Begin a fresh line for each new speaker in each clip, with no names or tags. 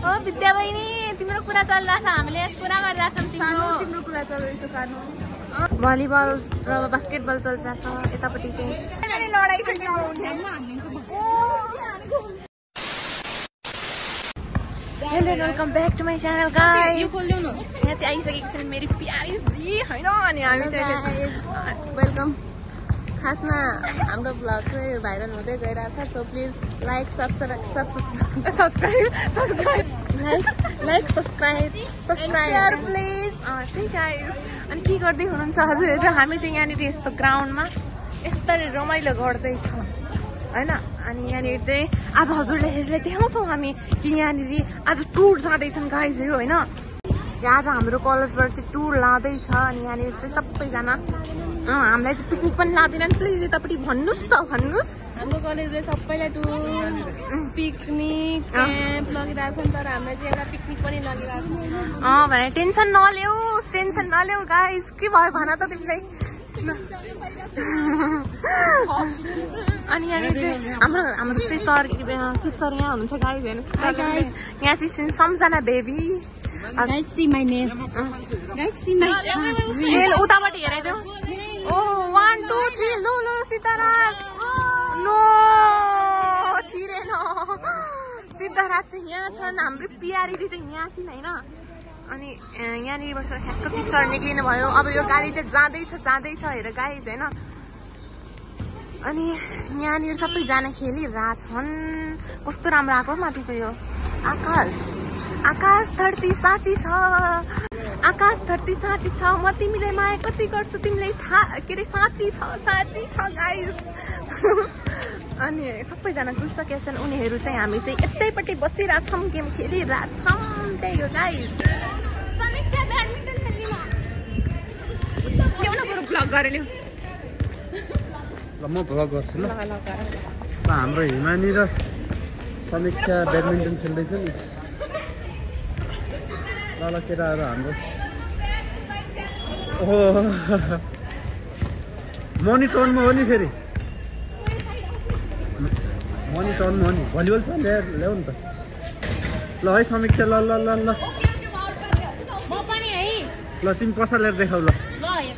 ओ विद्या बहिनी तिम्रो कुरा चलिरहेछ हामीले कुरा गरिरहेछौँ तिम्रो कुरा चल्दैछ सानो भलिबल र बास्केटबल चलिरहेछ यतापट्टि चाहिँ लडाई hello welcome back to my channel guys यहाँ चाहिँ आइसकेको छ मेरी प्यारी जी हैन अनि हामी चाहिँ वेलकम खासमा हाम्रो ब्लग चाहिँ भाइरल हुँदै गइरहेछ so please like subscribe please त्यही गाइस अनि के गर्दै हुनुहुन्छ हजुरहरू हामी चाहिँ यहाँनिर यस्तो ग्राउन्डमा यस्तरी रमाइलो गर्दैछ हैन अनि यहाँनिर चाहिँ आज हजुरहरूले देखाउँछौँ हामी कि यहाँनिर आज टुर जाँदैछन् गाइजहरू होइन आज हाम्रो कलेजबाट चाहिँ टुर लाँदैछ अनि यहाँनिर चाहिँ सबैजना हामीलाई चाहिँ पिकनिक पनि लाँदैनन् प्लिज यतापट्टि भन्नुहोस् त भन्नुहोस्
हाम्रो कलेजले सबैलाई टुर पिकनिक क्याम्प लगिरहेछन् तर हामीलाई चाहिँ एउटा पिकनिक पनि लगिरहेछ
भने टेन्सन नल्याऊ गाइज के भयो भन त तिमीलाई अनि यहाँनिर चाहिँ हाम्रो चाहिँ सर चिप सर यहाँ हुनुहुन्छ गाइज हेर्नु यहाँ चाहिँ सम्झना baby
Guys, see my name. Guys, see my
name. उताबाट हेराइदेऊ ओह 1 2 3 लो सीताराज नो छिरेन सीताराज चाहिँ यहाँ छन् हाम्रो प्यारीजी चाहिँ यहाँ छिन् हैन अनि यहाँनिरबाट ठ्याक्क चिप सर निक्लिनु भयो अब यो गाडी चाहिँ जाँदैछ हेर गाइज हैन अनि यहाँनिर सबैजना खेलिरहेछन् कस्तो राम्रो आएको माथिको यो आकाश धरती साँची छ आकाश धरती साँची छ म तिमीलाई माया कति गर्छु तिमीलाई थाहा के अरे साँची छ गाइज अनि सबैजना गइसकेका छन् उनीहरू चाहिँ हामी चाहिँ यतैपट्टि बसिरहेछौँ गेम खेलिरहेछौँ त्यही हो गाइज समीक्षा ब्याडमिन्टन खेल्नेमा के न बरु ब्लग गरेर ल्याऊ
ल म भ्लग गर्छु ल हाम्रो हिमानी र समीक्षा ब्याडमिन्टन खेल्दैछ नि ल केटाहरू हाम्रो ओहो मनी टर्नमा हो नि फेरि मनी टर्नमा हो नि भलिबल छ ल्याउ नि त ल है समीक्षा ल तिमी पसालेर देखाउ ल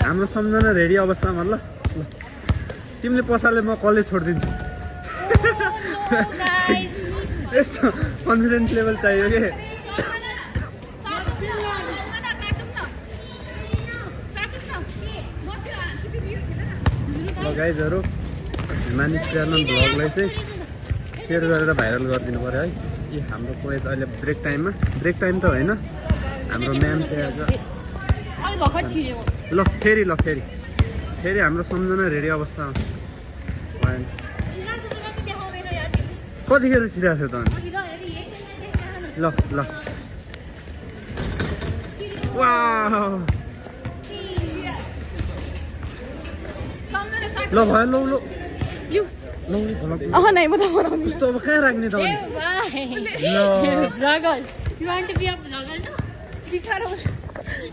हाम्रो सम्झना रेडी अवस्थामा ल तिमीले पसाले म कलेज छोडिदिन्छु यस्तो कन्फिडेन्स लेभल चाहियो कि गाइजहरू हिमानी च्यानल भ्लगलाई चाहिँ सेयर गरेर भाइरल गरिदिनु पर्यो है यी हाम्रो कलेज अहिले ब्रेक टाइम त होइन हाम्रो म्याम चाहिँ आज ल फेरि हाम्रो सम्झना रेडी अवस्थामा भयो कतिखेर छिराएको थियो त ल ल भयो ल
नै म त बनाउनु
यस्तो अब कहाँ राख्ने त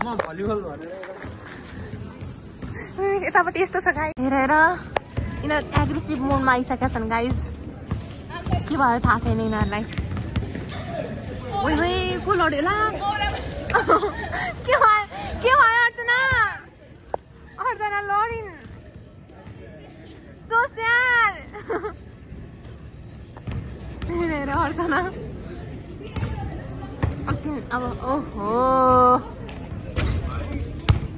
म भलिबल भनेर
यतापट्टि यस्तो छ गाइस हेरेर यिनीहरू एग्रेसिभ मोडमा आइसकेका छन् गाइस के भयो थाहा छैन यिनीहरूलाई को लड्यो ला के भयो अर्चना लडिन् So sad. हेरेर अर्चना अब ओहो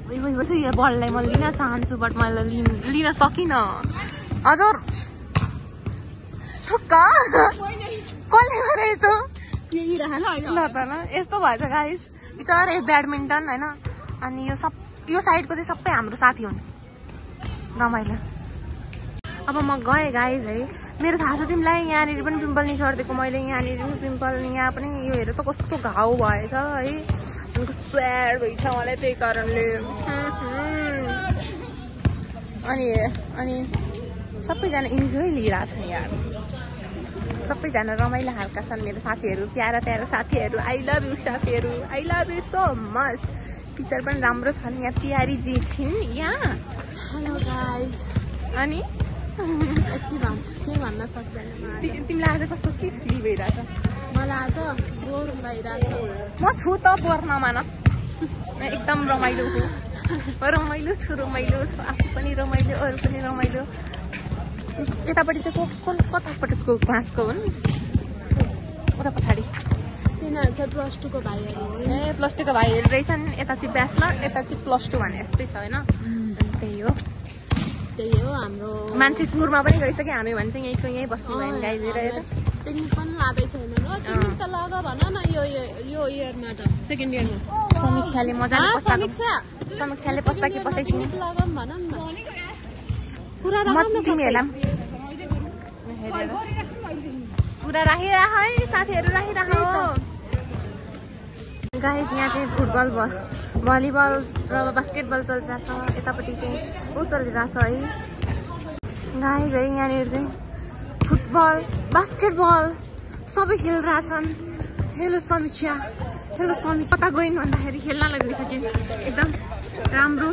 यो बललाई म लिन चाहन्छु बट मैले लिन सकिनँ हजुर ठुक्क कसले गरेछ ल त ल यस्तो भएछ गाइस बिचरा ब्याडमिन्टन होइन अनि यो साइडको चाहिँ सबै हाम्रो साथी हुन् रमाइलो अब म गएँ गाइज है मेरो थाहा छ तिमीलाई यहाँनिर पनि पिम्पल निस्किदिएको मैले यहाँनिर पनि पिम्पल यहाँ पनि यो हेर त कस्तो घाउ भएछ है अनि स्याड भइछ मलाई त्यही कारणले अनि सबैजना इन्जोय लिइरहेछ यार सबैजना रमाइलो खालका छन् मेरो साथीहरू प्यारा साथीहरू आई लभ यु साथीहरू I love you so much teacher पनि राम्रो छन् यहाँ प्यारी जी छिन् यहाँ हेलो गाइज अनि
यति भन्छु के भन्न सक्दैन
तिमीलाई आज कस्तो के फिल भइरहेछ
मलाई मलाई आज बोर भइरहेको
म छु त बोर नमान एकदम रमाइलो हो रमाइलो छु आफू पनि रमाइलो अरू पनि रमाइलो यतापट्टि चाहिँ कतापट्टिको क्लासको हो नि उता पछाडि
तिनीहरू चाहिँ +2 को भाइहरू हो
ए +2 को भाइहरू रहेछन् यता चाहिँ ब्याचलर यता चाहिँ +2 भने यस्तै छ होइन त्यही हो
हाम्रो
मान्छे टुरमा पनि गइसक्यो हामी भने चाहिँ यहीँ बस्ने भयो नि गाइज हेरेर
पिकनिक पनि लाँदै छैन पिकनिक त लग भन न यो इयरमा त सेकेन्ड इयरमा
समीक्षाले मजाले समीक्षाले पस्दा कि पस्दैछु नि
लगम भन न पुरा
तिमीहरूलाई पुरा राखिराख है साथीहरू राखिराख गाइज यहाँ चाहिँ फुटबल भलिबल र बास्केटबल चलिरहेछ यतापट्टि चाहिँ ऊ चलिरहेछ है गाइज है यहाँनिर चाहिँ फुटबल बास्केटबल सबै खेलिरहेछन् हेलो समीक्षा कता गइन् भन्दाखेरि खेल्नलाई गइसक्यो एकदम राम्रो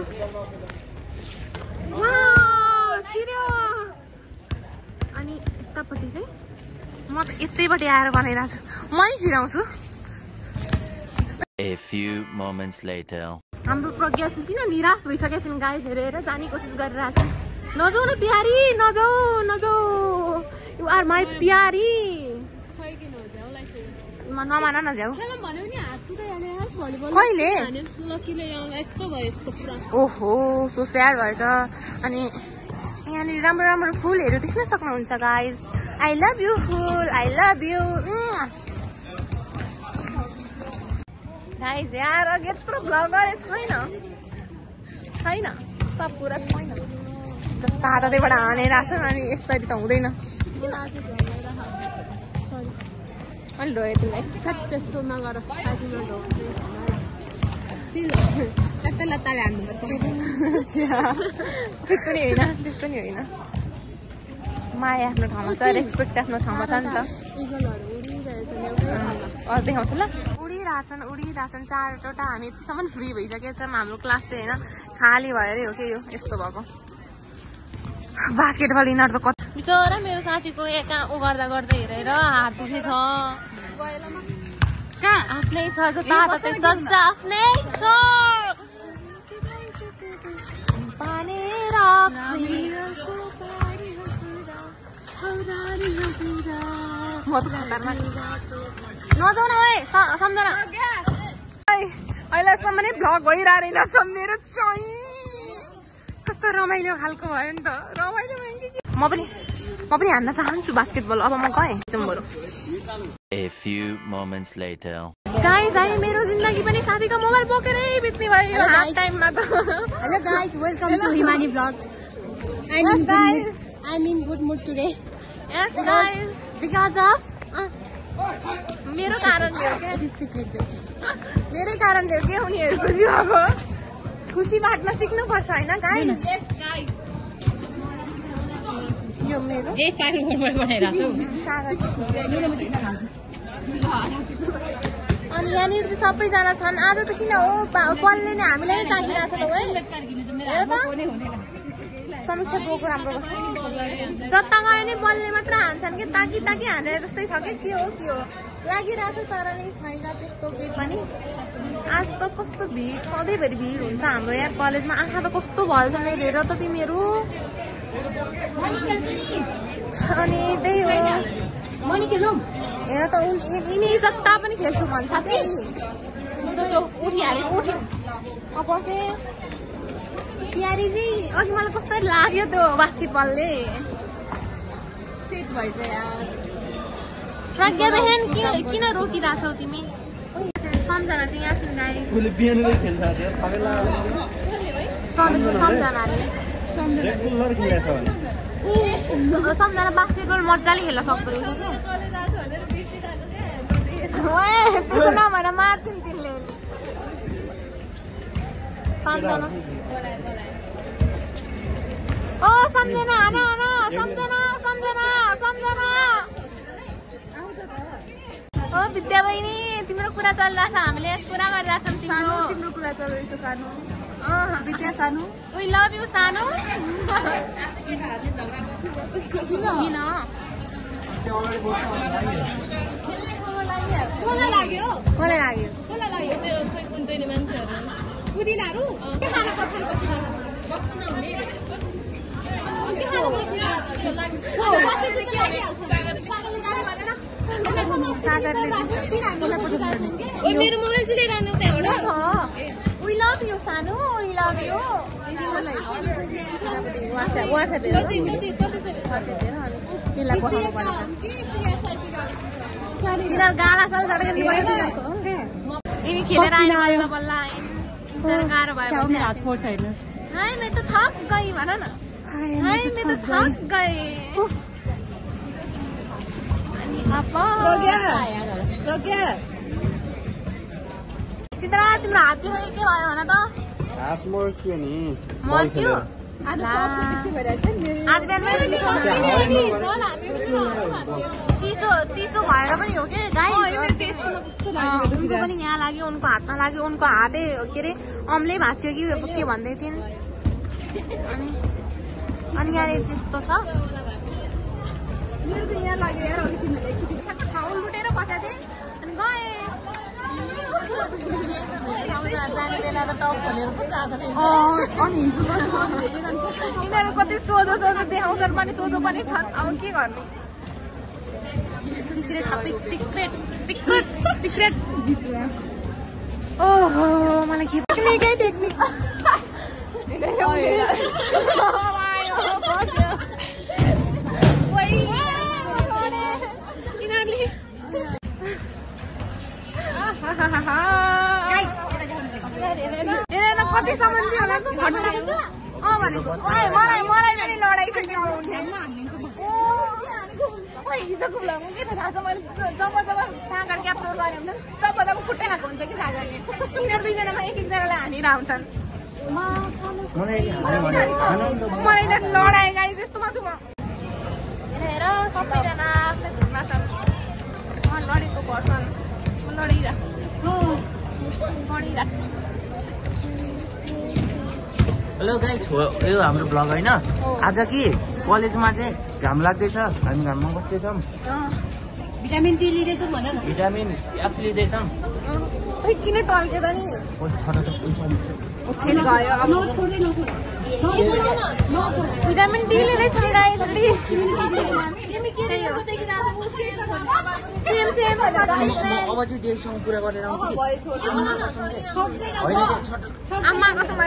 छिर्यो अनि यतापट्टि चाहिँ म त यतैपट्टि आएर बनाइरहेको छु म नै छिराउँछु
A few moments later.
हाम्रो प्रज्ञा किन निराश भइसकेका छन् गाइस हेरेर जाने कोसिस गरिरहेछन् नजाऊ न प्यारी नजाऊ यु आर माई प्यारी नमान नजाऊ कहिले ओहो सो स्याड भएछ अनि यहाँनिर राम्रो फुलहरू देख्न सक्नुहुन्छ guys I love you full I love you guys यार अघि यत्रो भ्लग गरे छैन सब पुरा छैन तातैबाट हानेर आछन् अनि यसरी त हुँदैन अनि ढोए तिमीलाई
त्यस्तो नगर साथीमा लत्ताले हान्नुपर्छ
त्यस्तो नि होइन माया आफ्नो ठाउँमा छ रेस्पेक्ट आफ्नो ठाउँमा छ नि त देखाउँछु ल उडिरहेछन् चारवटा हामी यतिसम्म फ्री भइसकेको छौँ हाम्रो क्लास चाहिँ होइन खाली भएरै हो कि यो यस्तो भएको बास्केटबल यिनीहरू त कता बिचरा मेरो साथीको कहाँ ऊ गर्दा हेरेर हात दुखेछ कहाँ आफ्नै छ जता चर्चा आफ्नै छ म त खतरमा नजाऊ न है सम्झना अहिलेसम्म नै भ्लग भइरहेको रहेनछ मेरो चाहिँ कस्तो रमाइलो खालको भयो नि त रमाइलो भयो कि म पनि हान्न चाहन्छु बास्केटबल अब म गएँ बरु
A few moments later.
Guys I मेरो जिन्दगी पनि साथीको मोबाइल बोकेरै बित्ने भयो हाफ टाइममा त
hello guys welcome to Himani blog
Yes guys
I'm in good mood today.
Yes guys because of मेरो कारणले हो क्या मेरै कारणले हो क्या उनीहरू खुसी भएको खुसी बाँड्न सिक्नुपर्छ होइन गाइस
Yes guys.
यो मेरो
ए सागर बनाइरहेको
अनि यहाँनिर चाहिँ सबैजना छन् आज त किन हो बलले नै हामीलाई नै ताकिरहेको छ त हेर त समीक्षा गएको राम्रो जता गयो नि बलले मात्र हान्छन् कि ताकी हानेर जस्तै छ कि के हो लागिरहेको छ तर नै छैन त्यस्तो केही पनि आज त कस्तो भिड सधैँभरि भिड हुन्छ हाम्रो यहाँ कलेजमा आँखा त कस्तो भयो छ मेरो हेर त तिमीहरू अनि त्यही हो हेर त यिनी जता पनि खेल्छु भन्छ त्यही त्यो उठिहाल्यो उठ्यो बसेँ तयारी चाहिँ अघि मलाई कस्तो लाग्यो त्यो बास्केटबलले सेट भएछ यार प्रज्ञा बहन किन रोकिरहेछौ तिमी सम्झना चाहिँ यहाँ छन् गाई सम्झना बास्केटबल मजाले खेल्न सक्दो रहेछ कि त्यसो नभएर मार्छन् तिमीले सम्झना ओ सम्झना आना सम्झना ओ विद्या बहिनी तिम्रो कुरा चलिरहेछ हामीले कुरा गरिरहेछौँ तिम्रो कुरा चलिरहेछ सानो विद्या सानो वी लभ यु सानो किन मलाई लाग्यो
कसलाई लाग्यो
त्यो
कुन चाहिँ मान्छेहरू
पुदिनाहरू के खानु पछि बस्न हुने के खानु पछि
मेरो मोबाइल चाहिँ लिएर आउनु त्यहाँबाट
We love you, Sanu. We love you.
यिनी खेलेर आयो बल्ल बल्ल गाह्रो भयो
हाय मैं तो थक गई भन न हाय मैं तो थक गई अनि अब सिद्रा तिम्रो हात दुख्यो के भयो भन त
हात मर्क्यो नि
मर्क्यो आज चिसो चिसो भएर पनि हो कि गाई उनको पनि यहाँ लाग्यो उनको हातमा लाग्यो उनको हातै के अरे अम्लै भाँच्यो कि के भन्दै थिइन् अनि यहाँ त्यस्तो छ मेरो त यहाँ लाग्यो यार अलिकति ठाउँ लुटेर बसेको थिएँ अनि गएँ यिनीहरू कति सोझो सोझो देखाउँछन् पनि सोझो पनि छन् अब के गर्ने सिक्रेट टपिक सिक्रेट ओहो मलाई टेक्निकै टेक्निक कति सामान थियो होला भनेको मलाई पनि लडाइसक्यो हिजोको भ्लगमा के थाहा छ मैले जब सागर क्याप्चर गरे भने जब खुट्टै खाएको हुन्छ कि सागरले यिनीहरू दुईजनामा एक एकजनालाई हानेर आउँछन् मलाई त लडाएँ गाई जस्तोमा छु म हेर सबैजना आफ्नै धुनमा छन् म लडेको पर्सन म लडिरहेको छु
हेलो गाइस यो हाम्रो ब्लग होइन आज कि कलेजमा चाहिँ घाम लाग्दैछ हामी घाममा बस्दैछौँ
भिटामिन डी लिँदैछौँ भन न
भिटामिन एफ लिँदैछौँ
किन टल्क्यो त नि
फेरि गयो अब
भिटामिन डी लिँदैछौँ गाइस
अब चाहिँ डेढसम्म पुरा गरेर आउँछु
आमा कसम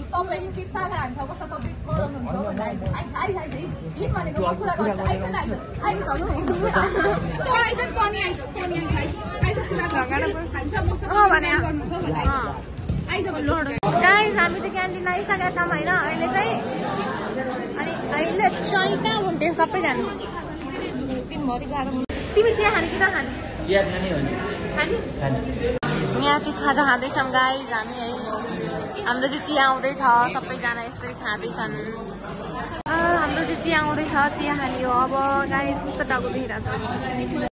तपाईँ के सागर हान्छ कस्तो तपाईँ गराउनुहुन्छ भनेको कुरा गर्छ गाइस हामी चाहिँ क्यान्टिन आइसकेका छौँ होइन अहिले चाहिँ अनि अहिले चाहिँ कहाँ हुन्थ्यो सबैजना तिमी चिया खाने कि नखाने यहाँ चाहिँ खाजा खाँदैछौँ गाइस हामी है हाम्रो चाहिँ चिया आउँदैछ सबैजना यसरी खाँदैछन् हाम्रो चाहिँ चिया आउँदैछ चिया खाने हो अब गाइस कस्तो टाउको देखिरहेको छ